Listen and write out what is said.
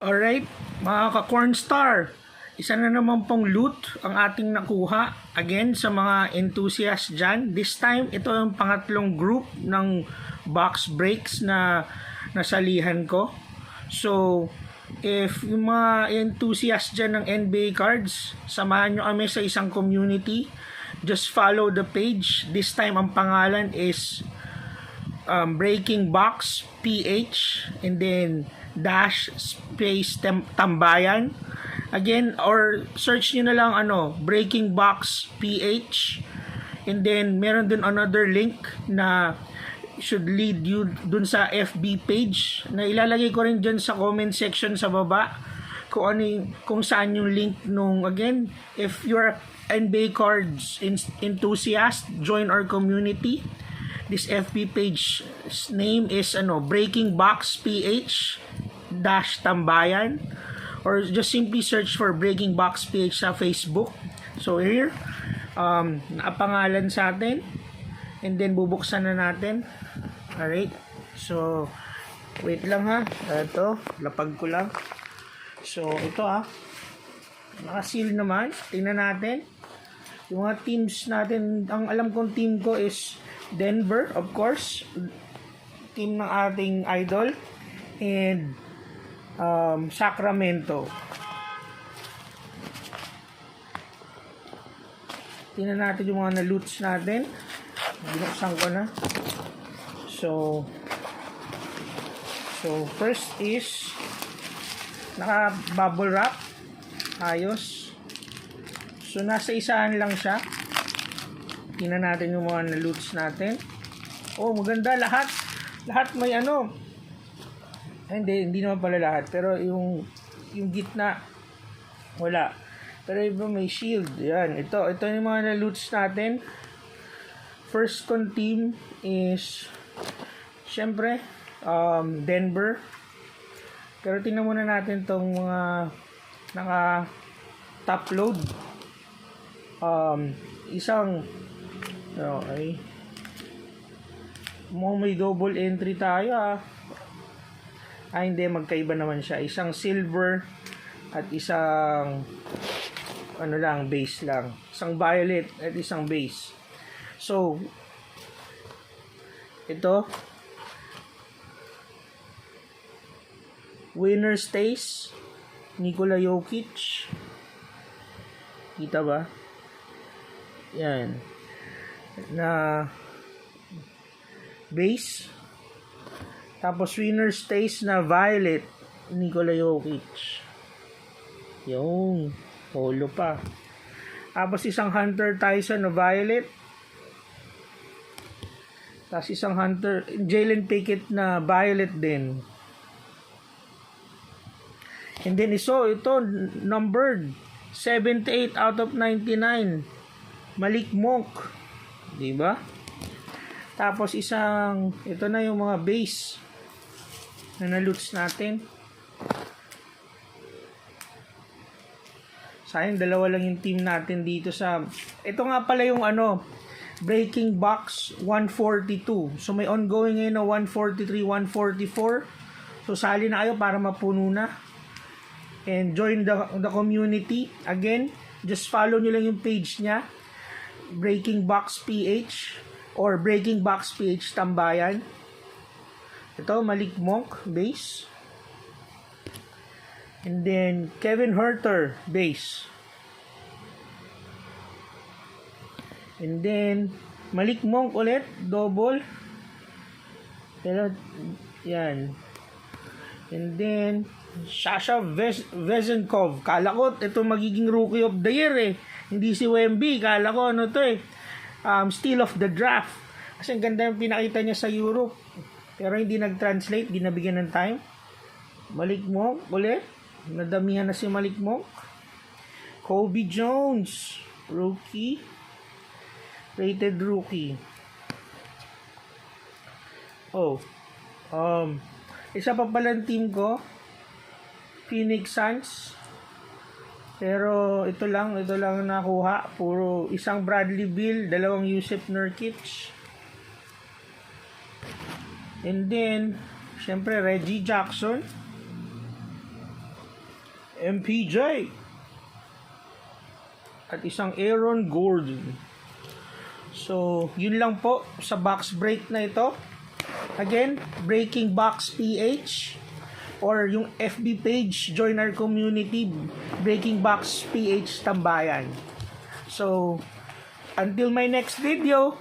Alright, mga ka-cornstar, isa na naman pong loot ang ating nakuha again sa mga enthusiast dyan. This time, ito ang pangatlong group ng box breaks na nasalihan ko. So, if yung mga enthusiast dyan ng NBA cards, samahan nyo kami sa isang community. Just follow the page. This time, ang pangalan is Breaking Box PH, and then dash space tambayan again, or search nyo na lang Breaking Box PH, and then meron din another link na should lead you dun sa FB page na ilalagay ko rin dyan sa comment section sa baba kung kung saan yung link nung. Again, if you're NBA cards enthusiast, join our community. This FB page name is Breaking Box PH dash tambayan, or just simply search for Breaking Box PH sa Facebook. So here, nakapangalan sa atin, and then bubuksan na natin. Alright, so wait lang ha, ito lapag ko lang. So ito naka-seal naman. Tingnan natin yung mga teams natin. Ang alam kong team ko is Denver, of course, team ng ating idol, and Sacramento. Tingnan natin yung mga na-loots natin. Binuksan ko na. So first is naka-bubble wrap. Ayos. So nasa isahan lang siya. Tingnan natin yung mga na-loots natin. Oh, maganda lahat. Lahat may hindi naman pala lahat. Pero yung gitna, wala. Pero iba may shield. Yan. Ito yung mga na-loots natin. First con team is, syempre, Denver. Pero tingnan muna natin tong mga naka-top load. Isang okay. May double entry tayo hindi, magkaiba naman siya. Isang silver at isang base lang. Isang violet at isang base. So ito, winner stays Nikola Jokic. Kita ba? Yan. Na base. Tapos winner stays na violet Nikola Jokic. Yung polo pa. Tapos isang Hunter Tyson na violet. Tapos isang Jalen Pickett na violet din. And then ito numbered 78 out of 99 Malik Monk, diba? Tapos ito na yung mga base na na-loots natin. Sayang, dalawa lang yung team natin dito ito nga pala yung Breaking Box 142. So may ongoing ngayon na 143, 144. So sali na kayo para mapuno na. And join the community. Again, just follow nyo lang yung page niya, Breaking Box PH or Breaking Box PH Tambayan. Ito, Malik Monk base. And then Kevin Huerter base. And then Malik Monk ulit, double. Pero yan. And then Sasha Vezenkov. Kala ko ito magiging rookie of the year Hindi si Wemby. Kala ko steal of the draft. Kasi ang ganda yung pinakita niya sa Europe. Pero hindi nag-translate, hindi nabigyan ng time. Malik Monk ulit. Nadamihan na si Malik Monk. Kobe Jones, rookie. Rated rookie. Isa pa pala ang team ko, Phoenix Suns. Pero ito lang nakuha. Puro isang Bradley Beal, dalawang Jusuf Nurkic. And then syempre Reggie Jackson. MPJ. At isang Aaron Gordon. So, yun lang po sa box break na ito. Again, Breaking Box PH or yung FB page, join our community, Breaking Box PH Tambayan. So, until my next video,